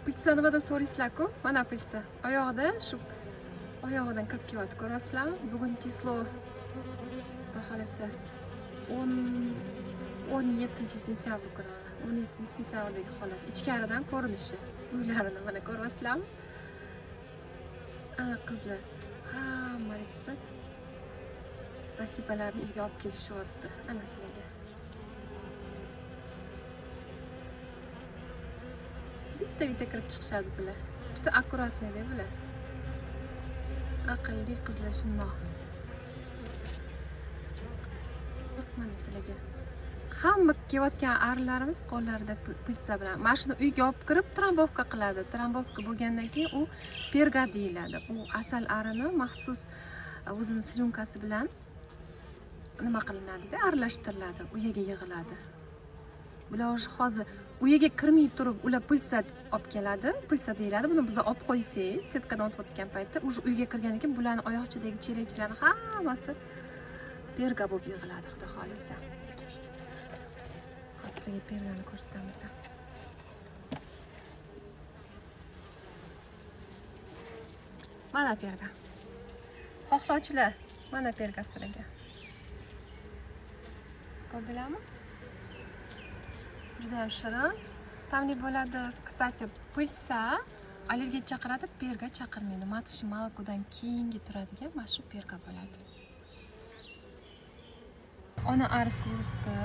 Pitsa nimada so'raysizlar-ku? Mana pitsa. Oyog'ida shu oyog'idan kirib kelyapti, ko'rasizlarmi? Bugun chislo xudo xolasa 17 sentyabr kuni. 17 sentyabrdagi holat. Ichkaridan ko'rinishi. Uylarini mana ko'ryapsizlarmi? Ana qizlar. Hammasi nasibalarni uyga olib kelishyapti. Ana sizlarga. Bitta kirib chiqishadi bular. Juda akkuratnida bular. Aqlli qizlar shundoq. Mana sizlarga. Hamma kiyotgan arilarimiz qo'llarida pitsa bilan. Mashina uyga olib kirib trambovka qiladi. Trambovka bo'lgandan keyin u perga deyiladi. U asal arini maxsus o'zini slyunkasi bilan nima qilinadi-da, aralashtiriladi, uyaga yig'iladi. Bular hozir uyaga kirmay turib, ular pitsa olib keladi. Pitsa deyiladi. Buni biz olib qo'ysak, setkadan o'tayotgan paytda o'sha uyga kirgandan keyin bularni oyoqchadagi chelakchilarni hammasi perga bo'lib yig'iladi, xudo xolisa. Hozirgi pergani ko'rsatamiz. Mana perga. Xohlovchilar, mana perga sizlarga. Ko'rdinglarmi? Juda ham shirin. Ta'mli bo'ladi. Kстати, pitsa allergiya chaqiradi, perga chaqirmaydi. Matchi молокоdan keyingi turadigan mana shu perga bo'ladi. Ona arisi yuribdi.